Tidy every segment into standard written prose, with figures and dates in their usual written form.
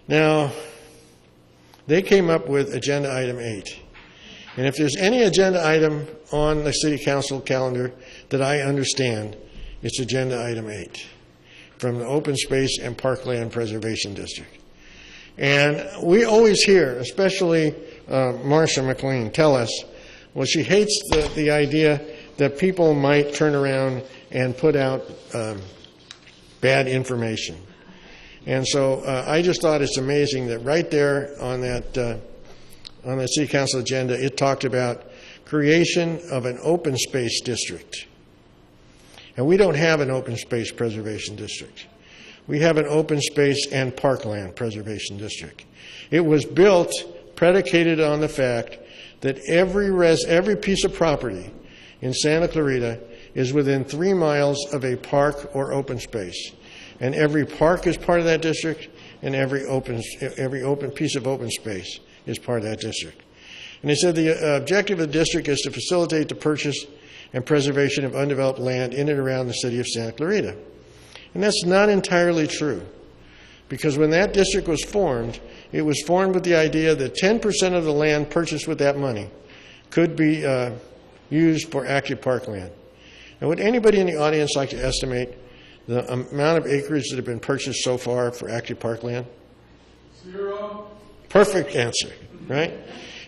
Now, they came up with agenda item 8. And if there's any agenda item on the City Council calendar that I understand, it's agenda item 8 from the Open Space and Parkland Preservation District. And we always hear, especially Marcia McLean, tell us, well, she hates the idea that people might turn around and put out bad information. And so I just thought it's amazing that right there on the City Council agenda, it talked about creation of an open space district. And we don't have an open space preservation district. We have an open space and parkland preservation district. It was built predicated on the fact that every piece of property in Santa Clarita is within 3 miles of a park or open space. And every park is part of that district, and every open piece of open space is part of that district. And they said the objective of the district is to facilitate the purchase and preservation of undeveloped land in and around the city of Santa Clarita. And that's not entirely true, because when that district was formed, it was formed with the idea that 10% of the land purchased with that money could be used for active parkland. And would anybody in the audience like to estimate the amount of acreage that have been purchased so far for active parkland? 0. Perfect answer, right?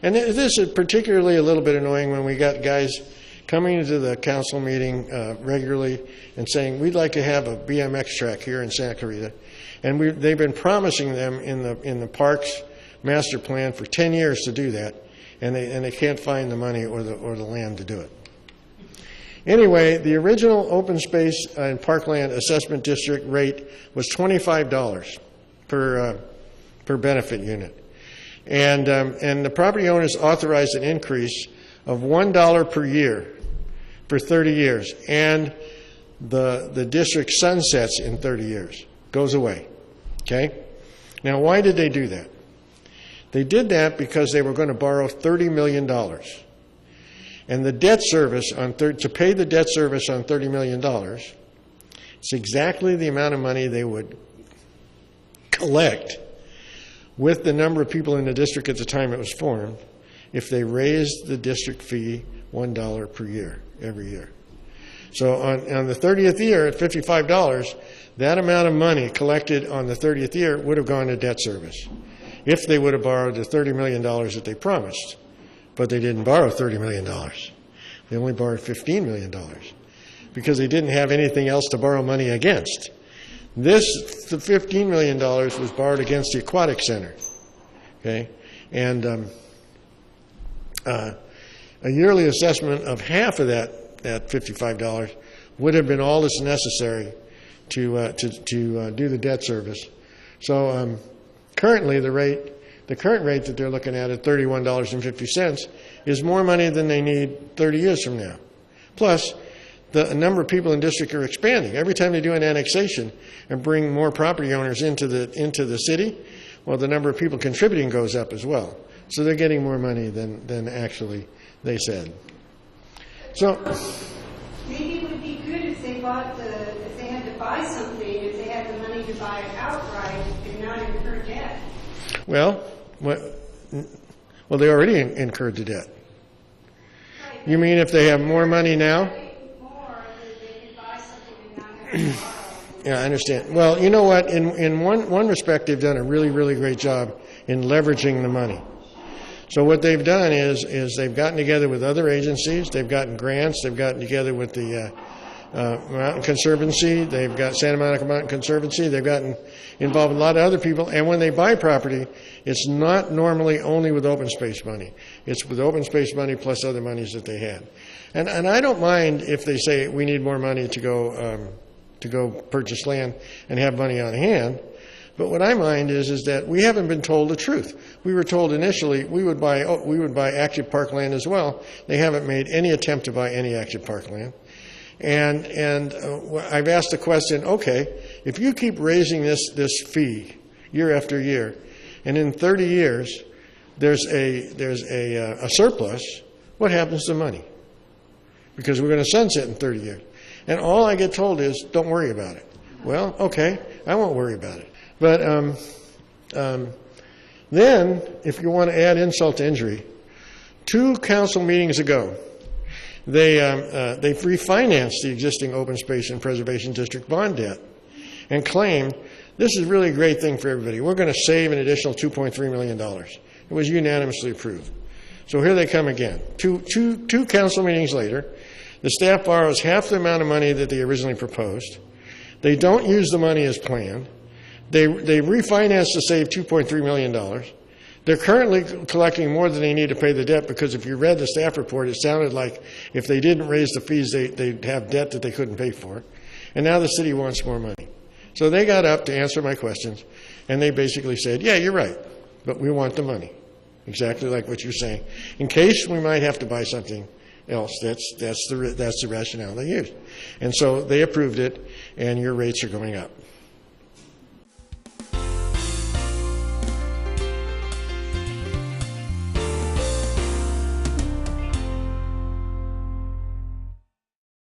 And this is particularly a little bit annoying when we got guys coming into the council meeting regularly and saying, we'd like to have a BMX track here in Santa Clarita. And they've been promising them in the parks master plan for 10 years to do that, and they can't find the money or the land to do it. Anyway, the original open space and parkland assessment district rate was $25 per benefit unit. And the property owners authorized an increase of $1 per year for 30 years. And the district sunsets in 30 years, goes away. Okay? Now, why did they do that? They did that because they were going to borrow $30 million. And the debt service to pay the debt service on $30 million, it's exactly the amount of money they would collect with the number of people in the district at the time it was formed if they raised the district fee $1 per year, every year. So on the 30th year at $55, that amount of money collected on the 30th year would have gone to debt service if they would have borrowed the $30 million that they promised. But they didn't borrow $30 million. They only borrowed $15 million because they didn't have anything else to borrow money against. The $15 million was borrowed against the aquatic center. Okay? And a yearly assessment of half of that $55 would have been all that's necessary to do the debt service. So currently the current rate that they're looking at $31.50 is more money than they need 30 years from now. Plus, the number of people in the district are expanding. Every time they do an annexation and bring more property owners into the city, well, the number of people contributing goes up as well. So they're getting more money than actually they said. So maybe it would be good if they if they had to buy something, if they had the money to buy it outright and not incur debt. Well, they already incurred the debt. Right. You mean if they have more money now? More, they could buy something and not have to borrow. Yeah, I understand. Well, you know what? In one respect, they've done a really, really great job in leveraging the money. So what they've done is they've gotten together with other agencies. They've gotten grants. They've gotten together with the Mountain Conservancy. They've got Santa Monica Mountain Conservancy. They've gotten involved with a lot of other people. And when they buy property, it's not normally only with open space money. It's with open space money plus other monies that they had. And I don't mind if they say we need more money to go purchase land and have money on hand. But what I mind is that we haven't been told the truth. We were told initially we would buy active parkland as well. They haven't made any attempt to buy any active parkland. And I've asked the question, okay, if you keep raising this fee year after year, and in 30 years there's a surplus, what happens to money? Because we're going to sunset in 30 years. And all I get told is, don't worry about it. Well, okay, I won't worry about it. But Then, if you want to add insult to injury, 2 council meetings ago, they refinanced the existing open space and preservation district bond debt and claimed this is really a great thing for everybody. We're going to save an additional $2.3 million. It was unanimously approved. So here they come again. Two council meetings later, the staff borrows half the amount of money that they originally proposed. They don't use the money as planned. They refinance to save $2.3 million. They're currently collecting more than they need to pay the debt, because if you read the staff report, it sounded like if they didn't raise the fees, they'd have debt that they couldn't pay for. And now the city wants more money. So they got up to answer my questions, and they basically said, yeah, you're right, but we want the money. Exactly like what you're saying. In case we might have to buy something else, that's the rationale they used. And so they approved it, and your rates are going up.